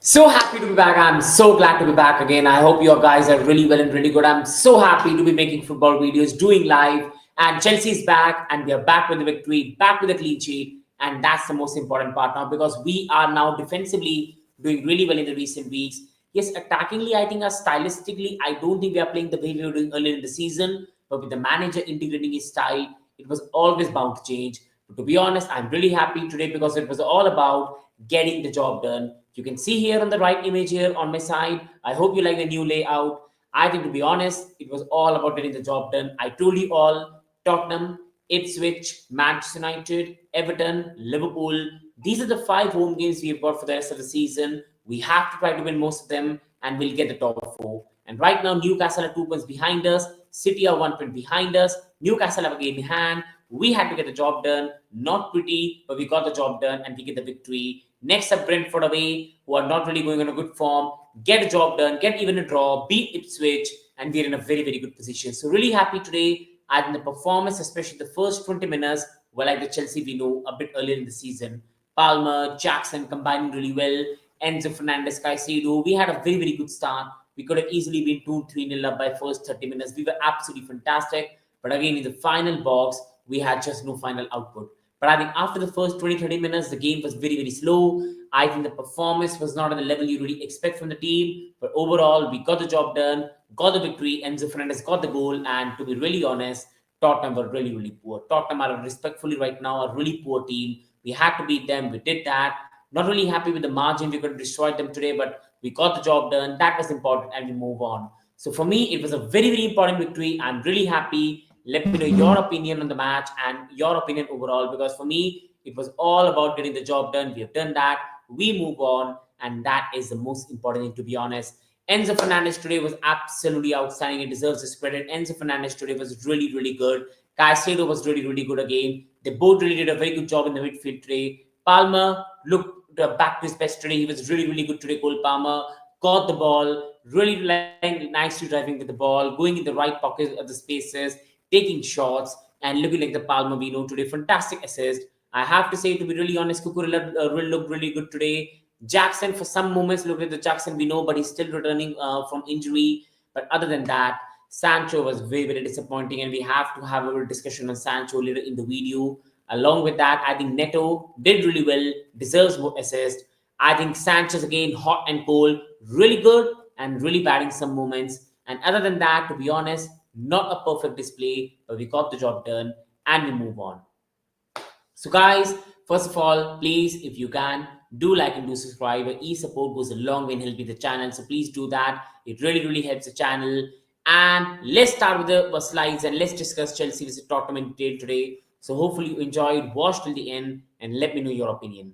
So happy to be back. I'm so glad to be back again. I hope you guys are really well and really good. I'm so happy to be making football videos, doing live. And Chelsea's back, and we are back with the victory, back with the clean sheet. And that's the most important part now because we are now defensively doing really well in the recent weeks. Yes, attackingly, I think, stylistically, I don't think we are playing the way we were doing earlier in the season. But with the manager integrating his style, it was always bound to change. But to be honest, I'm really happy today because it was all about getting the job done. You can see here on the right image here on my side. I hope you like the new layout. I think, to be honest, it was all about getting the job done. I told you all, Tottenham, Ipswich, Manchester United, Everton, Liverpool. These are the 5 home games we've got for the rest of the season. We have to try to win most of them and we'll get the top 4. And right now, Newcastle are 2 points behind us. City are 1 point behind us. Newcastle have a game in hand. We had to get the job done. Not pretty, but we got the job done and we get the victory. Next up, Brentford away, who are not really going on a good form. Get a job done, get even a draw, beat Ipswich, and we're in a very, very good position. So really happy today. I think the performance, especially the first 20 minutes, were like the Chelsea we know a bit earlier in the season. Palmer, Jackson combining really well. Enzo, Fernandez, Caicedo. We had a very, very good start. We could have easily been 2-3 nil up by first 30 minutes. We were absolutely fantastic. But again, in the final box, we had just no final output. But I think after the first 20-30 minutes, the game was very, very slow. I think the performance was not at the level you really expect from the team. But overall, we got the job done, got the victory. Enzo Fernandez got the goal. And to be really honest, Tottenham were really, really poor. Tottenham are respectfully right now a really poor team. We had to beat them. We did that. Not really happy with the margin. We could have destroyed them today, but we got the job done. That was important, and we move on. So for me, it was a very, very important victory. I'm really happy. Let me know your opinion on the match and your opinion overall, because for me, it was all about getting the job done. We have done that. We move on, and that is the most important thing, to be honest. Enzo Fernandez today was absolutely outstanding. He deserves his credit. Enzo Fernandez today was really, really good. Caicedo was really, really good again. They both really did a very good job in the midfield today. Palmer looked back to his best today. He was really, really good today. Cole Palmer caught the ball, really nicely driving with the ball, going in the right pockets of the spaces, taking shots, and looking like the Palmer we know today. Fantastic assist. I have to say, to be really honest, Cucurella looked really good today. Jackson, for some moments, looked like the Jackson we know, but he's still returning from injury. But other than that, Sancho was very, very disappointing, and we have to have a discussion on Sancho later in the video. Along with that, I think Neto did really well, deserves more assist. I think Sanchez again, hot and cold, really good and really bad in some moments. And other than that, to be honest, not a perfect display, but we got the job done and we move on. So, guys, first of all, please, if you can, do like and do subscribe. E-support goes a long way in helping the channel, so please do that. It really, really helps the channel. And let's start with the slides and let's discuss Chelsea versus Tottenham in detail today. So hopefully you enjoyed, watch till the end, and let me know your opinion.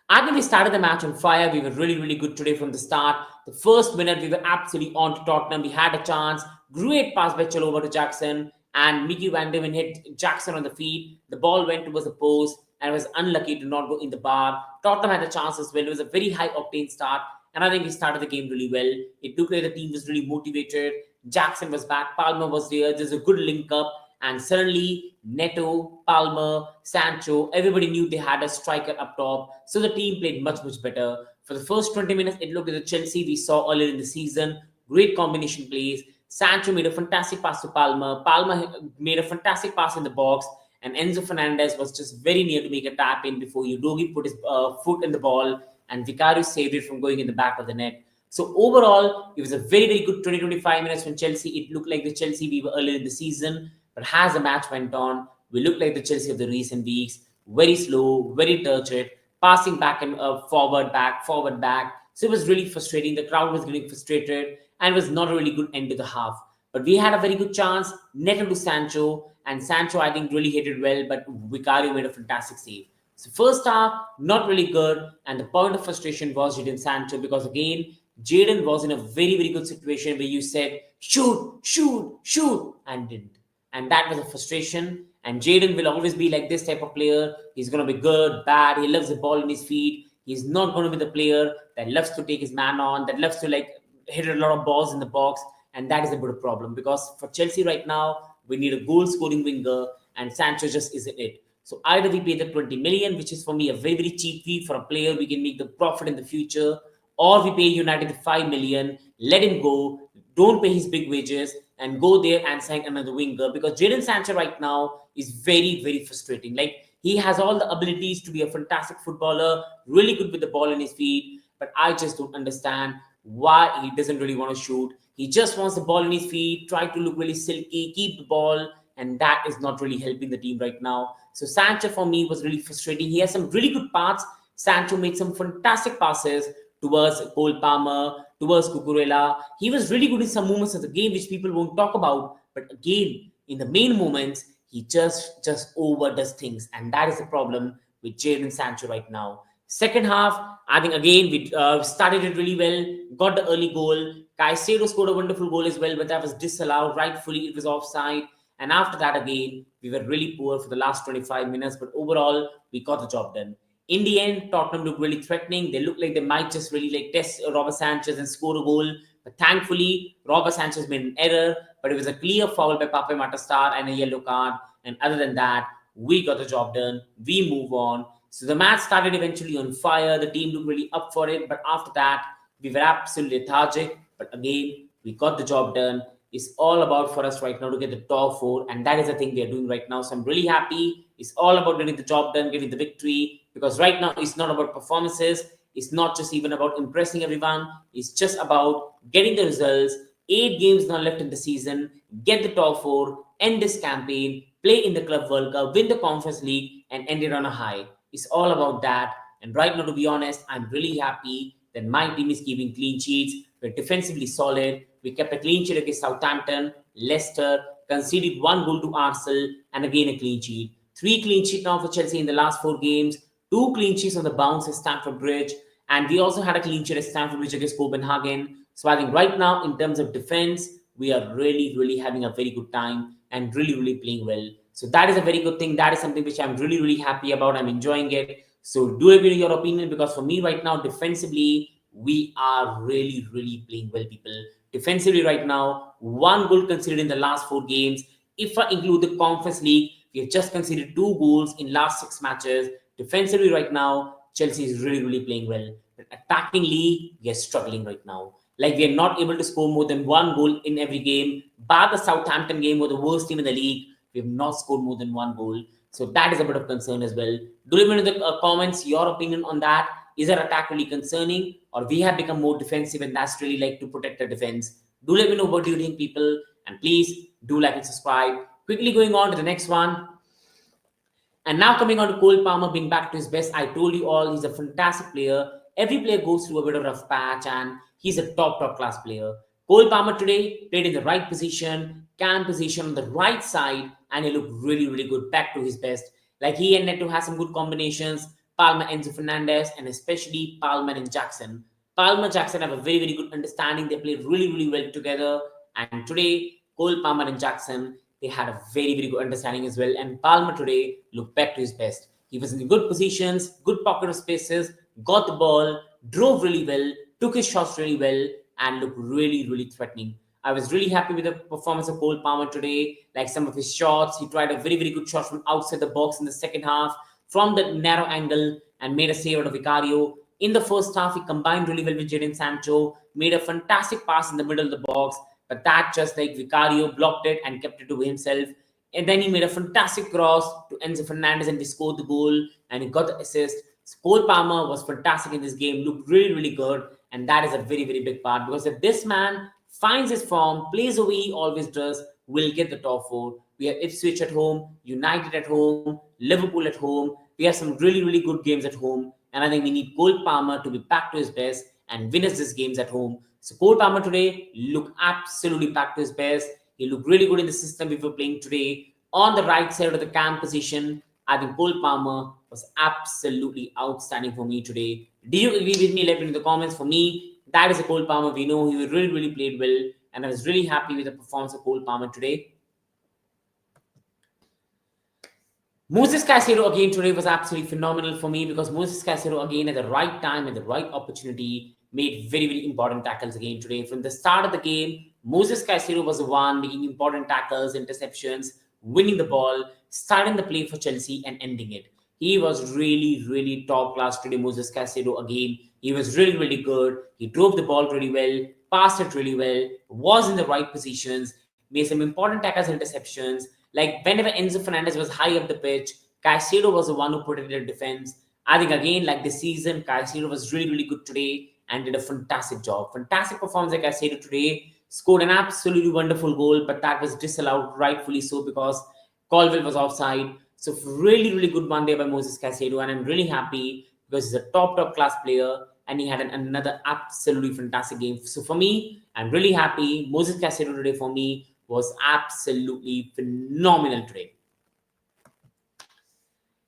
I think we started the match on fire. We were really, really good today from the start. The first minute, we were absolutely on to Tottenham. We had a chance. Great pass by Chilwell to Jackson. And Mickey Van de Ven hit Jackson on the feet. The ball went towards the post and was unlucky to not go in the bar. Tottenham had a chance as well. It was a very high-octane start. And I think we started the game really well. It looked like the team was really motivated. Jackson was back. Palmer was there. There's a good link-up. And suddenly, Neto, Palmer, Sancho, everybody knew they had a striker up top. So the team played much, much better. For the first 20 minutes, it looked like the Chelsea we saw earlier in the season. Great combination plays. Sancho made a fantastic pass to Palmer. Palmer made a fantastic pass in the box. And Enzo Fernandez was just very near to make a tap in before Udogi put his foot in the ball. And Vicario saved it from going in the back of the net. So overall, it was a very, very good 20-25 minutes from Chelsea. It looked like the Chelsea we were earlier in the season. But as the match went on, we looked like the Chelsea of the recent weeks. Very slow, very turgid, passing back and forward, back, forward, back. So it was really frustrating. The crowd was getting frustrated and it was not a really good end to the half. But we had a very good chance. Neto to Sancho. And Sancho, I think, really hit it well. But Vicario made a fantastic save. So first half, not really good. And the point of frustration was Jadon Sancho because, again, Jadon was in a very, very good situation where you said, shoot, shoot, shoot, and didn't. And that was a frustration. And Jadon will always be like this type of player. He's going to be good, bad. He loves the ball in his feet. He's not going to be the player that loves to take his man on, that loves to hit a lot of balls in the box. And that is a bit of a problem because for Chelsea right now, we need a goal-scoring winger and Sancho just isn't it. So either we pay the 20 million, which is for me a very, very cheap fee for a player we can make the profit in the future, or we pay United the 5 million, let him go, don't pay his big wages, and go there and sign another winger. Because Jadon Sancho right now is very, very frustrating. Like, he has all the abilities to be a fantastic footballer, really good with the ball in his feet, but I just don't understand why he doesn't really want to shoot. He just wants the ball in his feet, try to look really silky, keep the ball, and that is not really helping the team right now. So Sancho for me was really frustrating. He has some really good parts. Sancho made some fantastic passes towards Cole Palmer, towards Cucurella. He was really good in some moments of the game which people won't talk about. But again, in the main moments, he just overdoes things, and that is the problem with Jadon Sancho right now. Second half, I think again we started it really well, got the early goal. Caicedo scored a wonderful goal as well, but that was disallowed rightfully. It was offside. And after that, again, we were really poor for the last 25 minutes, but overall, we got the job done. In the end, Tottenham looked really threatening. They looked like they might just really like test Robert Sanchez and score a goal. But thankfully, Robert Sanchez made an error, but it was a clear foul by Pape Matastar and a yellow card. And other than that, we got the job done. We move on. So the match started eventually on fire. The team looked really up for it. But after that, we were absolutely lethargic. But again, we got the job done. It's all about for us right now to get the top four, and that is the thing we are doing right now. So I'm really happy. It's all about getting the job done, getting the victory, because right now it's not about performances. It's not just even about impressing everyone. It's just about getting the results. 8 games now left in the season. Get the top four, end this campaign, play in the Club World Cup, win the Conference League, and end it on a high. It's all about that. And right now, to be honest, I'm really happy that my team is keeping clean sheets. We're defensively solid. We kept a clean sheet against Southampton, Leicester, conceded 1 goal to Arsenal, and again a clean sheet. 3 clean sheets now for Chelsea in the last 4 games. 2 clean sheets on the bounce at Stamford Bridge, and we also had a clean sheet at Stamford Bridge against Copenhagen. So I think right now, in terms of defense, we are really, really having a very good time and really, really playing well. So that is a very good thing. That is something which I'm really, really happy about. I'm enjoying it. So do let me know your opinion, because for me right now, defensively, we are really, really playing well, people. Defensively right now, 1 goal conceded in the last 4 games. If I include the Conference League, we have just conceded 2 goals in last 6 matches. Defensively right now, Chelsea is really, really playing well. But attackingly, we are struggling right now. Like, we are not able to score more than 1 goal in every game. Bar the Southampton game, were the worst team in the league, we have not scored more than 1 goal. So that is a bit of concern as well. Do let me know in the comments your opinion on that. Is our attack really concerning, or we have become more defensive and that's really like to protect the defense? Do let me know what do you think, people, and please do like and subscribe. Quickly going on to the next one. And now coming on to Cole Palmer being back to his best. I told you all, he's a fantastic player. Every player goes through a bit of rough patch, and he's a top class player. Cole Palmer today played in the right position, cam position on the right side, and he looked really, really good, back to his best. Like, he and Neto has some good combinations. Palmer, Enzo Fernandez, and especially Palmer and Jackson. Palmer, Jackson have a very, very good understanding. They play really, really well together. And today, Cole Palmer and Jackson, they had a very, very good understanding as well. And Palmer today looked back to his best. He was in good positions, good pocket of spaces, got the ball, drove really well, took his shots really well, and looked really, really threatening. I was really happy with the performance of Cole Palmer today. Like, some of his shots, he tried a very, very good shot from outside the box in the second half, from the narrow angle, and made a save out of Vicario. In the first half, he combined really well with Jadon Sancho, made a fantastic pass in the middle of the box, but that just like Vicario blocked it and kept it to himself. And then he made a fantastic cross to Enzo Fernandez and we scored the goal and he got the assist. So Cole Palmer was fantastic in this game, looked really, really good. And that is a very, very big part, because if this man finds his form, plays the way he always does, we'll get the top four. We have Ipswich at home, United at home, Liverpool at home. We have some really, really good games at home. And I think we need Cole Palmer to be back to his best and win us these games at home. So Cole Palmer today looked absolutely back to his best. He looked really good in the system we were playing today. On the right side of the cam position, I think Cole Palmer was absolutely outstanding for me today. Do you agree with me? Let me know in the comments. For me, that is a Cole Palmer. We know he really, really played well. And I was really happy with the performance of Cole Palmer today. Moses Caicedo again today was absolutely phenomenal for me, because Moses Caicedo again at the right time, at the right opportunity, made very, very important tackles again today. From the start of the game, Moses Caicedo was the one making important tackles, interceptions, winning the ball, starting the play for Chelsea and ending it. He was really, really top class today, Moses Caicedo again. He was really, really good. He drove the ball really well, passed it really well, was in the right positions, made some important tackles and interceptions. Like whenever Enzo Fernandez was high up the pitch, Caicedo was the one who protected the defense. I think again, like this season, Caicedo was really, really good today and did a fantastic job. Fantastic performance like Caicedo today. Scored an absolutely wonderful goal, but that was disallowed, rightfully so, because Colville was offside. So really, really good one there by Moses Caicedo, and I'm really happy because he's a top class player and he had another absolutely fantastic game. So for me, I'm really happy. Moses Caicedo today for me was absolutely phenomenal today.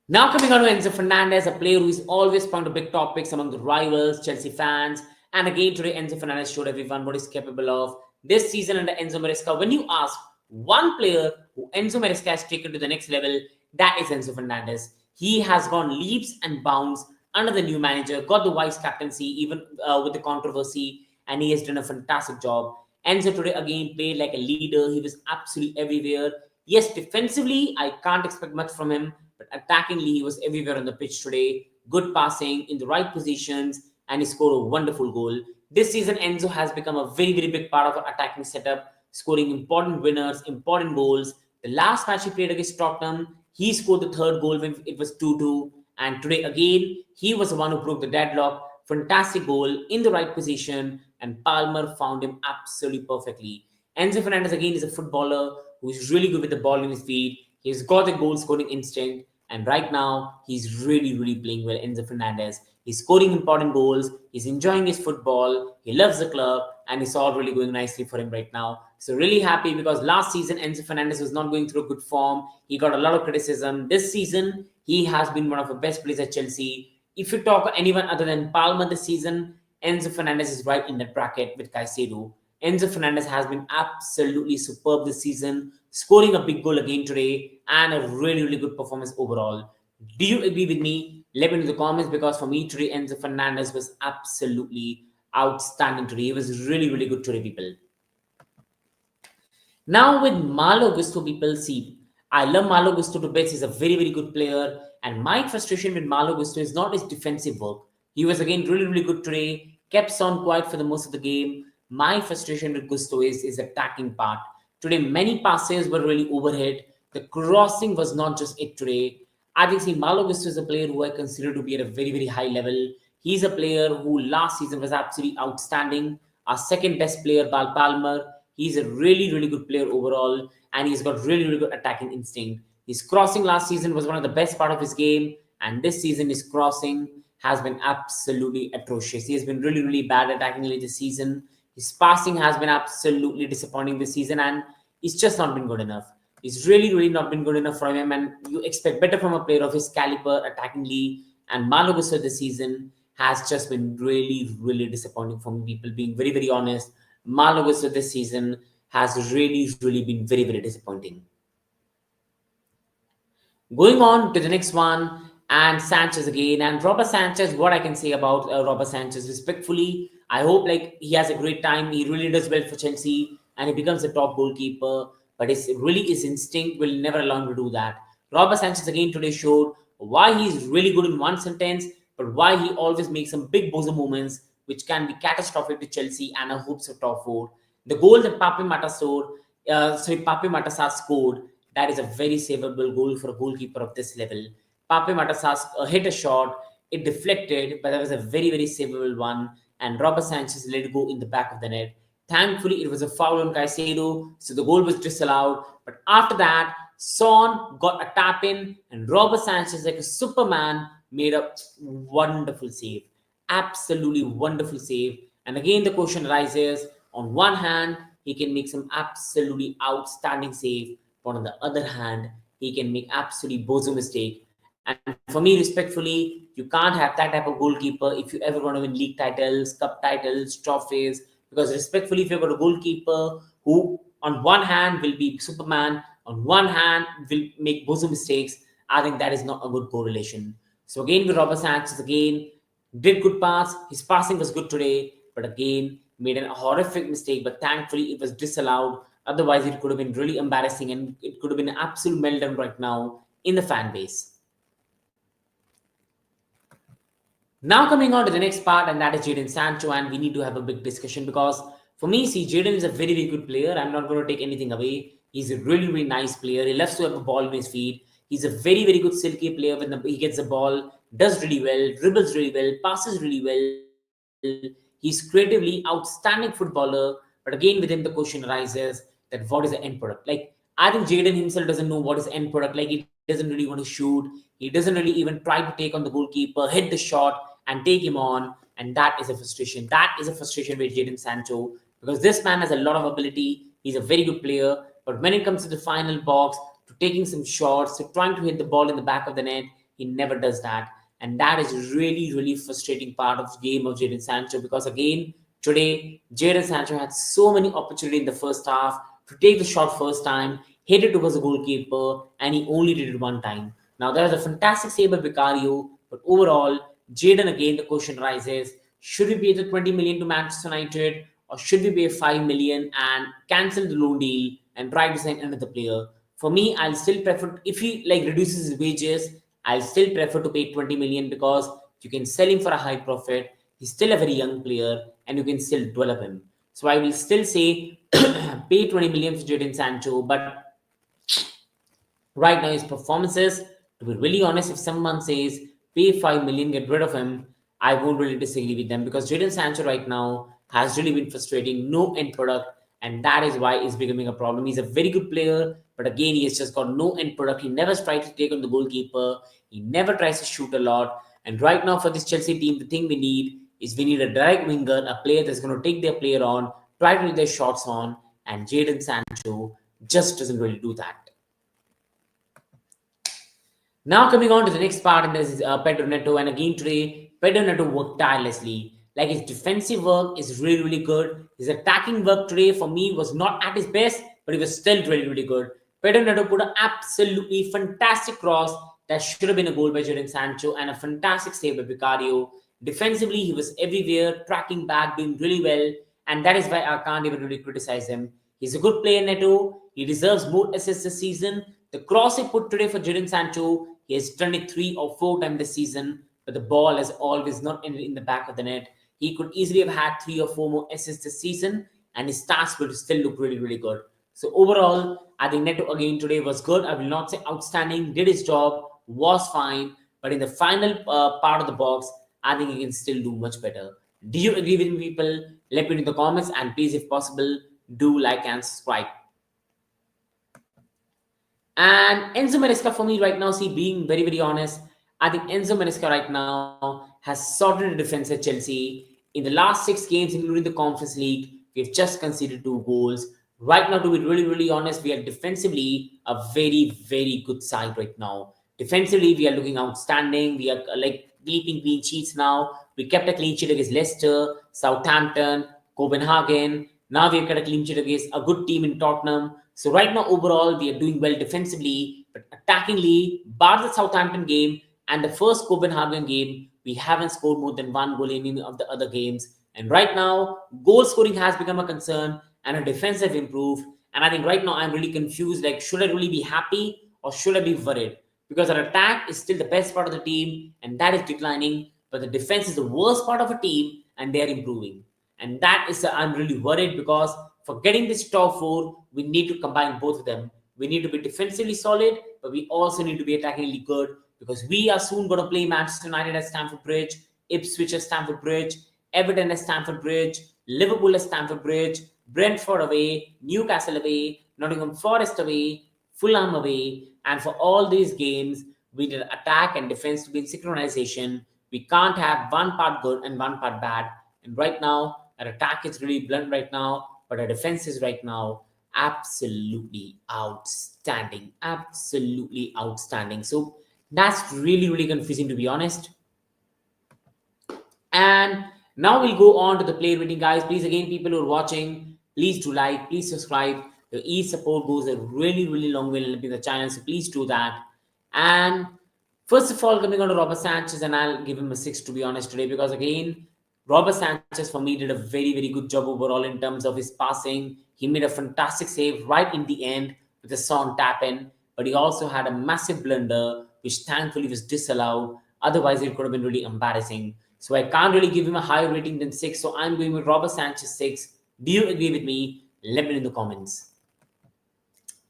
Now coming on to Enzo Fernandez, a player who is always found to big topics among the rivals, Chelsea fans. And again today, Enzo Fernandez showed everyone what he's capable of this season under Enzo Maresca. When you ask one player who Enzo Maresca has taken to the next level, that is Enzo Fernandez. He has gone leaps and bounds under the new manager, got the vice captaincy even with the controversy, and he has done a fantastic job. Enzo today again played like a leader. He was absolutely everywhere. Yes, defensively, I can't expect much from him, but attackingly, he was everywhere on the pitch today. Good passing in the right positions, and he scored a wonderful goal. This season, Enzo has become a very, very big part of our attacking setup, scoring important winners, important goals. The last match he played against Tottenham, he scored the third goal when it was 2-2. And today, again, he was the one who broke the deadlock. Fantastic goal in the right position, and Palmer found him absolutely perfectly. Enzo Fernandez, again, is a footballer who is really good with the ball in his feet. He's got the goal scoring instinct, and right now he's really, really playing well. Enzo Fernandez. He's scoring important goals. He's enjoying his football. He loves the club, and it's all really going nicely for him right now. So really happy because last season Enzo Fernandez was not going through a good form. He got a lot of criticism. This season he has been one of the best players at Chelsea. If you talk anyone other than Palmer this season, Enzo Fernandez is right in that bracket with Caicedo. Enzo Fernandez has been absolutely superb this season, scoring a big goal again today and a really, really good performance overall. Do you agree with me? Let me know in the comments because for me today, Enzo Fernandez was absolutely outstanding today. He was really, really good today, people. Now with Malo Gusto, people see, I love Malo Gusto to bits. He's a very, very good player. And my frustration with Malo Gusto is not his defensive work. He was again really, really good today. Kept on quiet for the most of the game. My frustration with Gusto is his attacking part. Today, many passes were really overhead. The crossing was not just it today. I think see Malo Gusto is a player who I consider to be at a very, very high level. He's a player who last season was absolutely outstanding. Our second best player, Bal Palmer. He's a really, really good player overall, and he's got really, really good attacking instinct. His crossing last season was one of the best part of his game, and this season his crossing has been absolutely atrocious. He has been really, really bad attackingly this season. His passing has been absolutely disappointing this season, and it's just not been good enough. It's really, really not been good enough from him, and you expect better from a player of his caliber attackingly. And Malo Gusto this season has just been really, really disappointing for me. People being very, very honest. Malo Gusto this season has really, really been very, very disappointing. Going on to the next one, and Sanchez again. And Robert Sanchez, what I can say about Robert Sanchez, respectfully, I hope like he has a great time. He really does well for Chelsea, and he becomes a top goalkeeper. But it's really his instinct will never allow him to do that. Robert Sanchez again today showed why he's really good in one sentence, but why he always makes some big bozo moments which can be catastrophic to Chelsea and our hopes of top four. The goal that Pape Matasar scored, that is a very savable goal for a goalkeeper of this level. Pape Matasar hit a shot, it deflected, but that was a very, very savable one. And Robert Sanchez let it go in the back of the net. Thankfully, it was a foul on Caicedo, so the goal was disallowed. But after that, Son got a tap in, and Robert Sanchez, like a Superman, made a wonderful save. Absolutely wonderful save. And again, the question arises on one hand, he can make some absolutely outstanding save, but on the other hand, he can make absolutely bozo mistake. And for me, respectfully, you can't have that type of goalkeeper if you ever want to win league titles, cup titles, trophies. Because respectfully, if you've got a goalkeeper who, on one hand, will be Superman, on one hand, will make bozo mistakes, I think that is not a good correlation. So again, with Robert Sanchez, again, did good pass. His passing was good today, but again, made an horrific mistake. But thankfully, it was disallowed. Otherwise, it could have been really embarrassing and it could have been an absolute meltdown right now in the fan base. Now coming on to the next part, and that is Jadon Sancho, and we need to have a big discussion because for me, see, Jadon is a very, very good player. I'm not going to take anything away. He's a really, really nice player. He loves to have a ball in his feet. He's a very, very good silky player when he gets the ball, does really well, dribbles really well, passes really well. He's creatively outstanding footballer. But again, with him, the question arises that what is the end product? Like, I think Jadon himself doesn't know what is the end product. Like, he doesn't really want to shoot. He doesn't really even try to take on the goalkeeper, hit the shot, and take him on. And that is a frustration. That is a frustration with Jadon Sancho because this man has a lot of ability. He's a very good player. But when it comes to the final box, to taking some shots, to trying to hit the ball in the back of the net, he never does that. And that is really, really frustrating part of the game of Jadon Sancho because again, today, Jadon Sancho had so many opportunities in the first half to take the shot first time, hit it towards the goalkeeper, and he only did it one time. Now, there was a fantastic save by Vicario, but overall, Jadon again, the question rises, should we pay the 20 million to Manchester United or should we pay 5 million and cancel the loan deal and try to sign another player? For me, I'll still prefer, if he like reduces his wages, I'll still prefer to pay 20 million because you can sell him for a high profit. He's still a very young player and you can still develop him. So I will still say pay 20 million for Jadon Sancho, but right now his performances, to be really honest, if someone says pay 5 million, get rid of him, I won't really disagree with them because Jadon Sancho right now has really been frustrating, no end product, and that is why it's becoming a problem. He's a very good player, but again, he has just got no end product. He never tries to take on the goalkeeper, he never tries to shoot a lot. And right now, for this Chelsea team, the thing we need is we need a direct winger, a player that's going to take their player on, try to get their shots on, and Jadon Sancho just doesn't really do that. Now coming on to the next part, and this is Pedro Neto. And again today, Pedro Neto worked tirelessly. Like his defensive work is really, really good. His attacking work today for me was not at his best, but it was still really, really good. Pedro Neto put an absolutely fantastic cross that should have been a goal by Jadon Sancho and a fantastic save by Vicario. Defensively, he was everywhere, tracking back, doing really well. And that is why I can't even really criticize him. He's a good player, Neto. He deserves more assists this season. The cross he put today for Jadon Sancho, he has done it 3 or 4 times this season, but the ball has always not ended in the back of the net. He could easily have had 3 or 4 more assists this season, and his stats would still look really, really good. So overall, I think Neto again today was good. I will not say outstanding, did his job, was fine, but in the final part of the box, I think he can still do much better. Do you agree with me, people? Let me know in the comments, and please, if possible, do like and subscribe. And Enzo Maresca for me right now, see, being very, very honest, I think Enzo Maresca right now has sorted the defense at Chelsea. In the last 6 games, including the Conference League, we have just conceded 2 goals. Right now, to be really, really honest, we are defensively a very, very good side right now. Defensively, we are looking outstanding. We are like keeping clean sheets now. We kept a clean sheet against Leicester, Southampton, Copenhagen. Now we have got a clean sheet against a good team in Tottenham. So right now, overall, we are doing well defensively, but attackingly, bar the Southampton game and the first Copenhagen game, we haven't scored more than 1 goal in any of the other games. And right now, goal scoring has become a concern and our defense have improved. And I think right now, I'm really confused. Like, should I really be happy or should I be worried? Because our attack is still the best part of the team and that is declining, but the defense is the worst part of a team and they are improving. And that is, I'm really worried because for getting this top 4, we need to combine both of them. We need to be defensively solid, but we also need to be attackingly good because we are soon going to play Manchester United at Stamford Bridge, Ipswich at Stamford Bridge, Everton at Stamford Bridge, Liverpool at Stamford Bridge, Brentford away, Newcastle away, Nottingham Forest away, Fulham away. And for all these games, we need attack and defense to be in synchronization. We can't have one part good and one part bad. And right now, our attack is really blunt right now, but our defense is right now absolutely outstanding. Absolutely outstanding. So that's really, really confusing, to be honest. And now we'll go on to the player rating, guys. Please, again, people who are watching, please do like, please subscribe. The support goes a really, really long way in helping the channel, so please do that. And first of all, coming on to Robert Sanchez, and I'll give him a 6, to be honest, today, because again, Robert Sanchez for me did a very, very good job overall in terms of his passing. He made a fantastic save right in the end with a Son tap in, but he also had a massive blunder, which thankfully was disallowed. Otherwise, it could have been really embarrassing. So I can't really give him a higher rating than 6. So I'm going with Robert Sanchez 6. Do you agree with me? Let me know in the comments.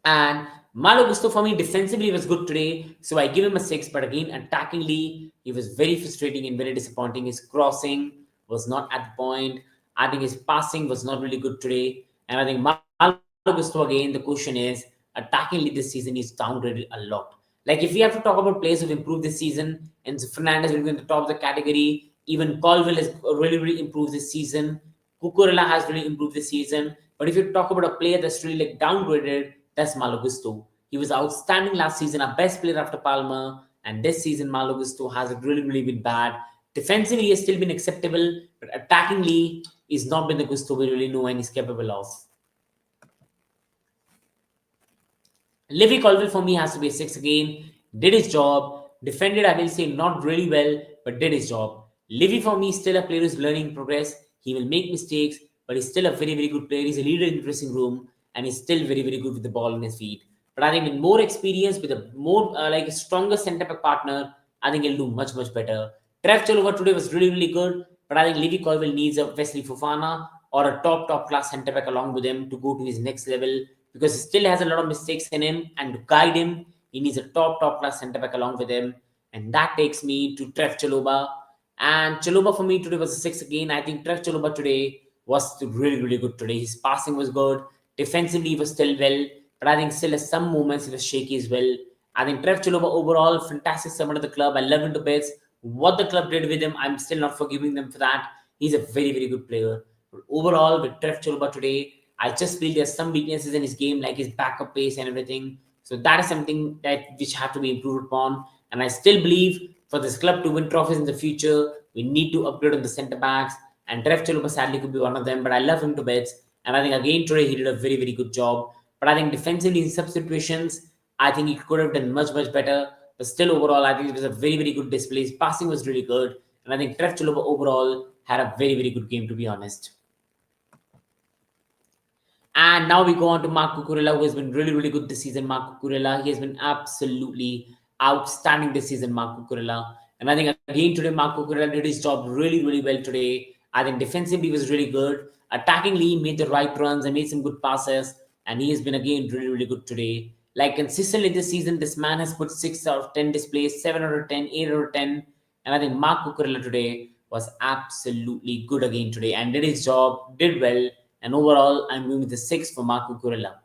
And Malo Gusto for me defensively was good today, so I give him a 6. But again, attackingly, he was very frustrating and very disappointing. His crossing was not at the point. I think his passing was not really good today. And I think Malo Gusto again, the question is attackingly this season he's downgraded a lot. Like if we have to talk about players who've improved this season, and Fernandez will be in the top of the category. Even Colville has really improved this season. Cucurella has really improved this season. But if you talk about a player that's really like downgraded, that's Malo Gusto. He was outstanding last season, our best player after Palmer, and this season Malo Gusto has really been bad. Defensively, he has still been acceptable, but attackingly, he's not been the Gusto we really know and he's capable of. Levy Colville for me has to be a 6 again. Did his job. Defended, I will say, not really well, but did his job. Levy for me is still a player who's learning progress. He will make mistakes, but he's still a very good player. He's a leader in the dressing room, and he's still very good with the ball in his feet. But I think with more experience, with a more like a stronger centre back partner, I think he'll do much better. Trev Chalobah today was really good, but I think Levy Colville needs a Wesley Fofana or a top class centre back along with him to go to his next level, because he still has a lot of mistakes in him, and to guide him, he needs a top class centre back along with him. And that takes me to Trev Chalobah. And Chalobah for me today was a 6 again. I think Trev Chalobah today was really good today. His passing was good. Defensively, he was still well. But I think still at some moments he was shaky as well. I think Trev Chalobah overall, fantastic servant of the club. I love him to bits. What the club did with him, I'm still not forgiving them for that. He's a very good player. But overall, with Trev Chalobah today, I just feel there's some weaknesses in his game, like his backup pace and everything. So that is something that which have to be improved upon. And I still believe for this club to win trophies in the future, we need to upgrade on the centre backs. And Trev Chalobah sadly could be one of them, but I love him to bits. And I think again today he did a very good job. But I think defensively in some situations, I think he could have done much better. But still overall, I think it was a very good display. His passing was really good. And I think Trev Chalobah overall had a very good game, to be honest. And now we go on to Marc Cucurella, who has been really good this season. Marc Cucurella, he has been absolutely outstanding this season, Marc Cucurella. And I think again today, Marc Cucurella did his job really well today. I think defensively was really good. Attackingly, he made the right runs and made some good passes. And he has been again really good today. Like consistently this season, this man has put 6 out of 10 displays, 7 out of 10, 8 out of 10. And I think Marc Cucurella today was absolutely good again today and did his job, did well. And overall, I'm going with the 6 for Marc Cucurella.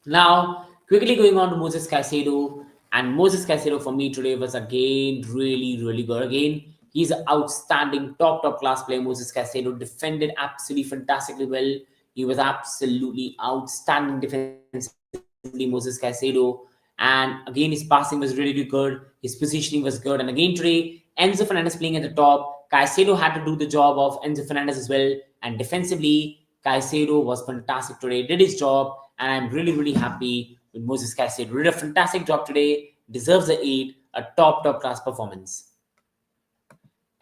Now, quickly going on to Moses Caicedo. And Moses Caicedo for me today was again really good. Again, he's an outstanding top class player. Moses Caicedo defended absolutely fantastically well. He was absolutely outstanding defensively, Moses Caicedo. And again, his passing was really good. His positioning was good. And again today, Enzo Fernandez playing at the top. Caicedo had to do the job of Enzo Fernandez as well. And defensively, Caicedo was fantastic today. Did his job. And I'm really happy with Moses Caicedo. Did a fantastic job today. Deserves an 8. A top class performance.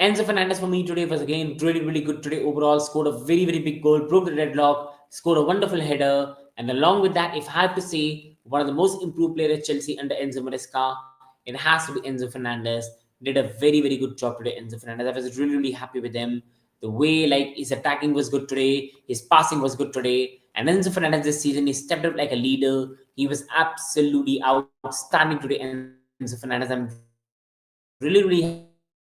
Enzo Fernandez for me today was again really good today overall. Scored a very big goal. Broke the deadlock. Scored a wonderful header. And along with that, if I have to say one of the most improved players at Chelsea under Enzo Maresca, it has to be Enzo Fernandez. Did a very good job today, Enzo Fernandez. I was really happy with him. The way like his attacking was good today, his passing was good today. And Enzo Fernandez this season, he stepped up like a leader. He was absolutely outstanding today, Enzo Fernandez. I'm really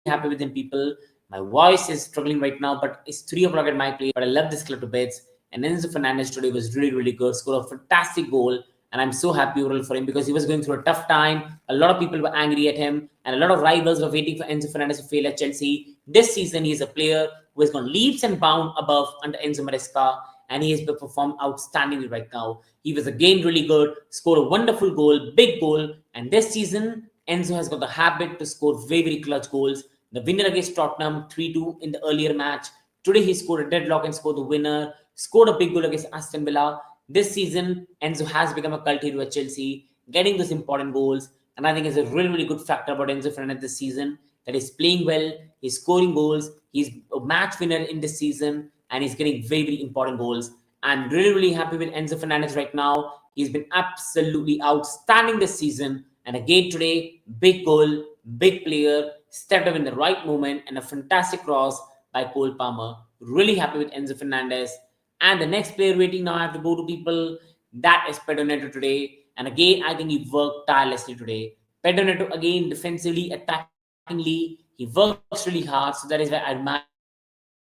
happy with him, people. My voice is struggling right now, but it's 3 o'clock at my place. But I love this club to bits. And Enzo Fernandez today was really good. Scored a fantastic goal. And I'm so happy overall for him because he was going through a tough time. A lot of people were angry at him. And a lot of rivals were waiting for Enzo Fernandez to fail at Chelsea. This season, he's a player who has gone leaps and bounds above under Enzo Maresca. And he has performed outstandingly right now. He was again really good. Scored a wonderful goal, big goal. And this season, Enzo has got the habit to score very clutch goals. The winner against Tottenham, 3-2 in the earlier match. Today, he scored a deadlock and scored the winner. Scored a big goal against Aston Villa. This season, Enzo has become a cult hero at Chelsea, getting those important goals. And I think it's a really good factor about Enzo Fernandez this season, that he's playing well, he's scoring goals, he's a match winner in this season, and he's getting very important goals. I'm really, really happy with Enzo Fernandez right now. He's been absolutely outstanding this season. And again today, big goal, big player, stepped up in the right moment, and a fantastic cross by Cole Palmer. Really happy with Enzo Fernandez. And the next player waiting now, I have to go to people. That is Pedro Neto today. And again, I think he worked tirelessly today. Pedro Neto again, defensively, attackingly, he works really hard. So that is why I admire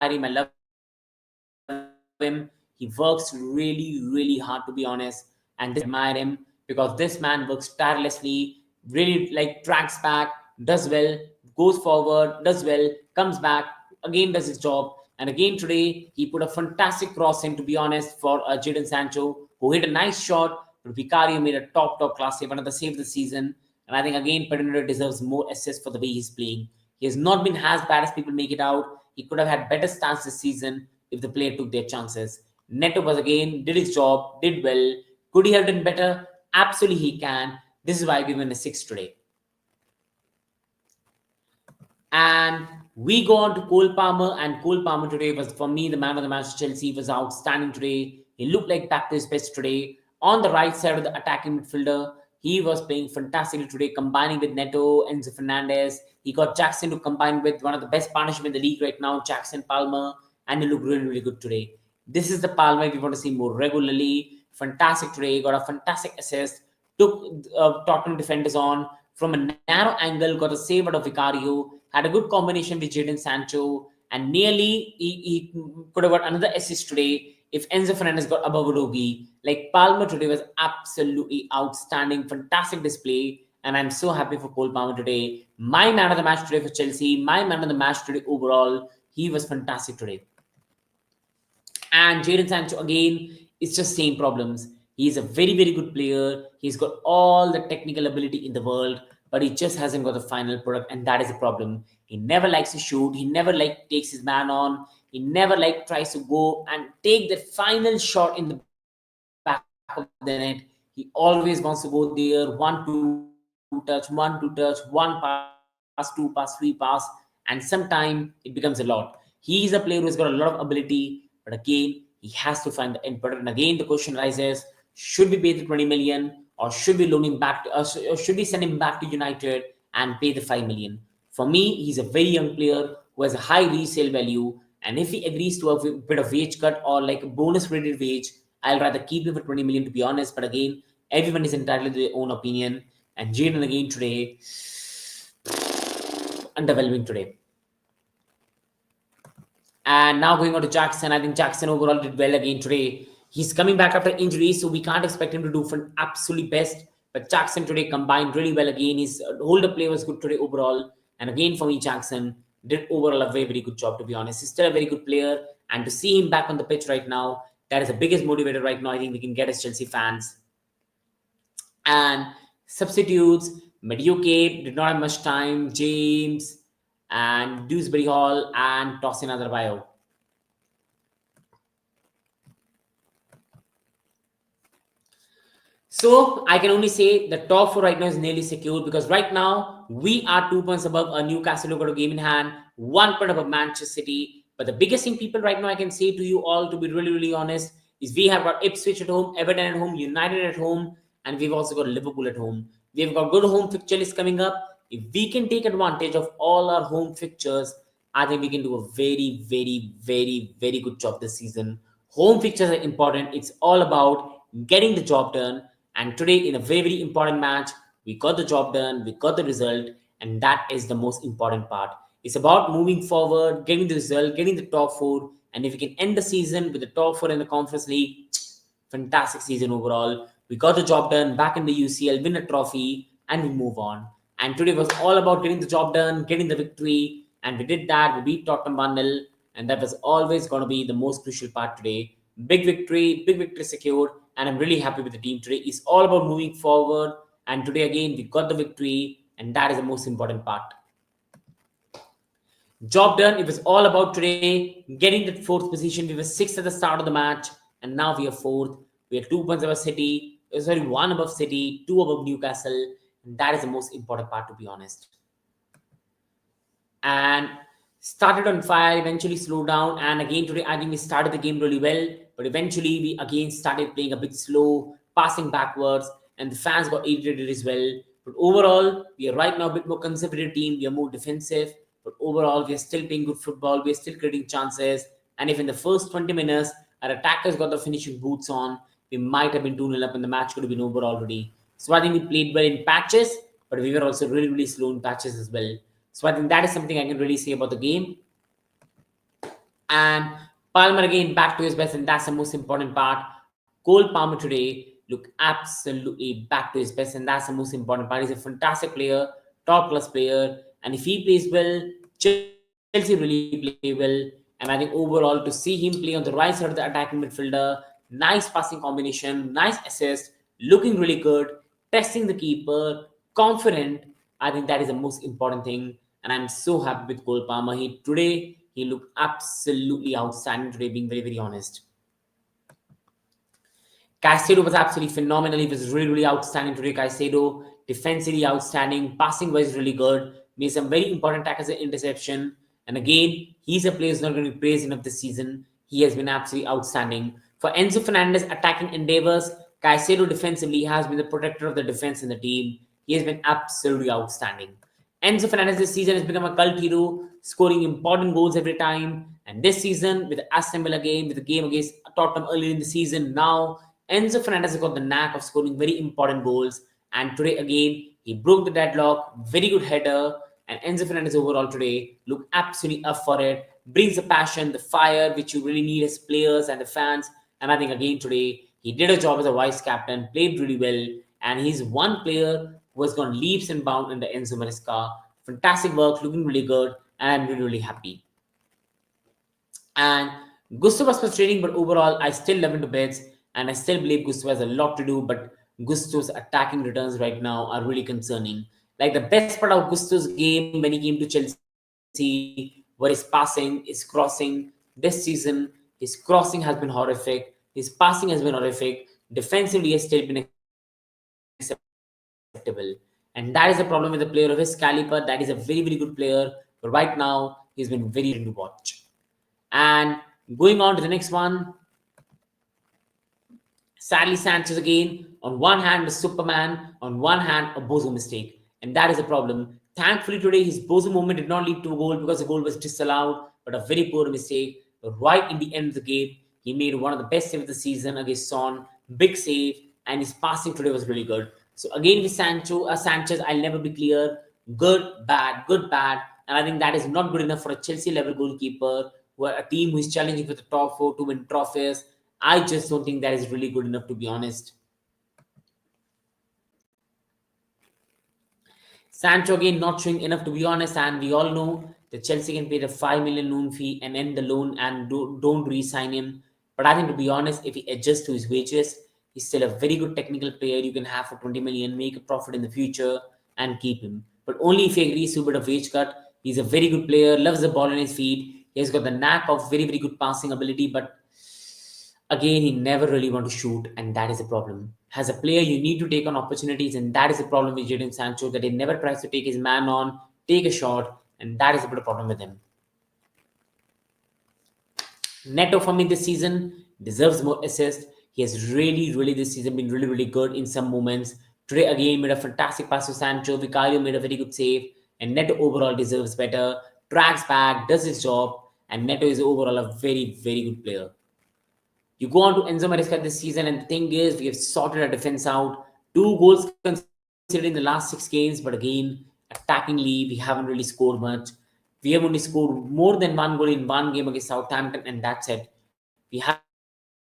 him. I love him. He works really, really hard to be honest. And this is why I admire him, because this man works tirelessly, really like tracks back, does well, goes forward, does well, comes back, again does his job. And again today, he put a fantastic cross in, to be honest, for Jadon Sancho, who hit a nice shot. But Vicario made a top class save, another save this season. And I think again, Pedro deserves more assists for the way he's playing. He has not been as bad as people make it out. He could have had better stats this season if the player took their chances. Neto was again, did his job, did well. Could he have done better? Absolutely he can. This is why I give him a 6 today. And we go on to Cole Palmer, and Cole Palmer today was, for me, the man of the match. Chelsea was outstanding today. He looked like back to his best today. On the right side of the attacking midfielder, he was playing fantastically today, combining with Neto, Enzo Fernandez. He got Jackson to combine with one of the best partnership in the league right now, Jackson Palmer, and he looked really, really good today. This is the Palmer we want to see more regularly. Fantastic today, got a fantastic assist, took Tottenham defenders on from a narrow angle, got a save out of Vicario, had a good combination with Jadon Sancho, and nearly he could have got another assist today if Enzo Fernandez got above Udogi. Like Palmer today was absolutely outstanding, fantastic display, and I'm so happy for Cole Palmer today. My man of the match today for Chelsea, my man of the match today overall. He was fantastic today. And Jadon Sancho again, it's just same problems. He's a very, very good player. He's got all the technical ability in the world, but he just hasn't got the final product, and that is a problem. He never likes to shoot. He never like takes his man on. He never like tries to go and take the final shot in the back of the net. He always wants to go there, 1-2 touch, 1-2 touch, 1 pass, 2 pass, 3 pass, and sometimes it becomes a lot. He is a player who's got a lot of ability, but again, he has to find the end product. And again, the question rises: should we pay the 20 million, or should we loan him back to us, or should we send him back to United and pay the 5 million? For me, he's a very young player who has a high resale value, and if he agrees to a bit of wage cut or like a bonus rated wage, I'll rather keep him for 20 million, to be honest. But again, everyone is entitled to their own opinion. And Jadon again today, underwhelming today. And now going on to Jackson, I think Jackson overall did well again today. He's coming back after injury, so we can't expect him to do for absolutely best. But Jackson today combined really well again. His holder play was good today overall. And again, for me, Jackson did overall a very, very good job, to be honest. He's still a very good player. And to see him back on the pitch right now, that is the biggest motivator right now I think we can get as Chelsea fans. And substitutes, Mediocre did not have much time. James and Dewsbury Hall and Tosin Adarbayo. So I can only say the top 4 right now is nearly secured, because right now we are 2 points above a Newcastle who got a game in hand, 1 point above Manchester City. But the biggest thing, people, right now I can say to you all, to be really, really honest, is we have got Ipswich at home, Everton at home, United at home, and we've also got Liverpool at home. We've got good home fixture list coming up. If we can take advantage of all our home fixtures, I think we can do a very, very, very, very good job this season. Home fixtures are important. It's all about getting the job done. And today, in a very, very important match, we got the job done, we got the result, and that is the most important part. It's about moving forward, getting the result, getting the top 4, and if we can end the season with the top 4 in the Conference League, fantastic season overall. We got the job done, back in the UCL, win a trophy, and we move on. And today was all about getting the job done, getting the victory, and we did that. We beat Tottenham 1-0, and that was always going to be the most crucial part today. Big victory secured, and I'm really happy with the team today. It's all about moving forward, and today again we got the victory, and that is the most important part. Job done. It was all about today getting that 4th position. We were 6th at the start of the match, and now we are 4th. We are 2 points above City. 1 above City, 2 above Newcastle, and that is the most important part, to be honest. And started on fire, eventually slowed down, and again today I think we started the game really well. but eventually we again started playing a bit slow, passing backwards, and the fans got irritated as well. But overall, we are right now a bit more conservative team. We are more defensive, but overall, we are still playing good football. We are still creating chances. And if in the first 20 minutes our attackers got the finishing boots on, we might have been 2-0 up and the match could have been over already. So I think we played well in patches, but we were also really, really slow in patches as well. So I think that is something I can really say about the game. And Palmer again back to his best, and that's the most important part. Cole Palmer today look absolutely back to his best, and that's the most important part. He's a fantastic player, top class player, and if he plays well, Chelsea really play well. And I think overall to see him play on the right side of the attacking midfielder, nice passing combination, nice assist, looking really good, testing the keeper, confident. I think that is the most important thing, and I'm so happy with Cole Palmer. He looked absolutely outstanding today, being very, very honest. Caicedo was absolutely phenomenal. He was really, really outstanding today. Caicedo, defensively outstanding, passing was really good, made some very important tackles and interception. And again, he's a player who's not going to be praised enough this season. He has been absolutely outstanding. For Enzo Fernandez attacking endeavors, Caicedo defensively has been the protector of the defense in the team. He has been absolutely outstanding. Enzo Fernandez this season has become a cult hero, scoring important goals every time. And this season, with the Aston Villa game, with the game against Tottenham earlier in the season, now Enzo Fernandez has got the knack of scoring very important goals. And today again, he broke the deadlock, very good header. And Enzo Fernandez overall today looked absolutely up for it, brings the passion, the fire, which you really need as players and the fans. And I think again today, he did a job as a vice captain, played really well. And he's one player who has gone leaps and bounds in the Enzo Maresca. Fantastic work, looking really good. And I'm really, really happy. And Gusto was frustrating, but overall, I still love him to bits. And I still believe Gusto has a lot to do, but Gusto's attacking returns right now are really concerning. Like the best part of Gusto's game when he came to Chelsea were his passing, his crossing. This season, his crossing has been horrific. His passing has been horrific. Defensively, he has still been acceptable. And that is the problem with a player of his caliber. That is a very, very good player. But right now, he's been very frustrating to watch. And going on to the next one, sadly, Sanchez again, on one hand, a Superman, on one hand, a Bozo mistake. And that is a problem. Thankfully, today, his Bozo movement did not lead to a goal because the goal was disallowed, but a very poor mistake. But right in the end of the game, he made one of the best saves of the season against Son. Big save, and his passing today was really good. So again, with Sanchez, I'll never be clear. Good, bad, good, bad. And I think that is not good enough for a Chelsea level goalkeeper, who are a team who is challenging for the top four to win trophies. I just don't think that is really good enough, to be honest. Sancho again not showing enough, to be honest, and we all know that Chelsea can pay the 5 million loan fee and end the loan and don't re-sign him. But I think, to be honest, if he adjusts to his wages, he's still a very good technical player you can have for 20 million, make a profit in the future, and keep him. But only if he agrees to a bit of wage cut. He's a very good player, loves the ball in his feet. He has got the knack of very, very good passing ability, but again, he never really want to shoot, and that is a problem. As a player, you need to take on opportunities, and that is the problem with Jadon Sancho, that he never tries to take his man on, take a shot, and that is a bit of a problem with him. Neto for me this season deserves more assists. He has really, really this season been really, really good in some moments. Today again made a fantastic pass to Sancho. Vicario made a very good save, and Neto overall deserves better. Tracks back, does his job, and Neto is overall a very, very good player. You go on to Enzo Maresca this season, and the thing is, we have sorted our defense out. 2 goals conceded in the last 6 games, but again, attackingly, we haven't really scored much. We have only scored more than 1 goal in 1 game against Southampton, and that's it. We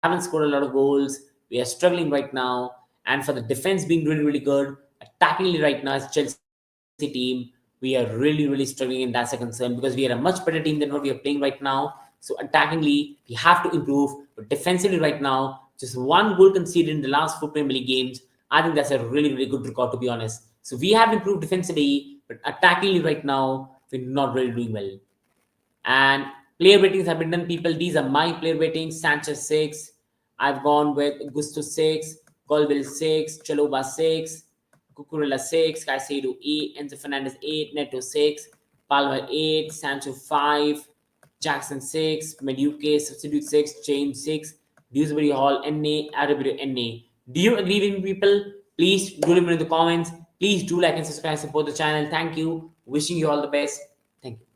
haven't scored a lot of goals. We are struggling right now. And for the defense being really, really good, attackingly right now as Chelsea team, we are really, really struggling, and that's a concern because we are a much better team than what we are playing right now. So attackingly, we have to improve. But defensively right now, just 1 goal conceded in the last 4 Premier League games. I think that's a really, really good record, to be honest. So we have improved defensively, but attackingly right now, we're not really doing well. And player ratings have been done, people. These are my player ratings. Sanchez 6. I've gone with Gusto 6, Colville 6, Chaloba 6, Cucurella 6, Caicedo 8, Enzo Fernandez 8, Neto 6, Palmer 8, Sancho 5, Jackson 6, Mediuque substitute 6, James 6, Dewsbury Hall, NA, RW, NA. Do you agree with me, people? Please do let me know in the comments. Please do like and subscribe, support the channel. Thank you. Wishing you all the best. Thank you.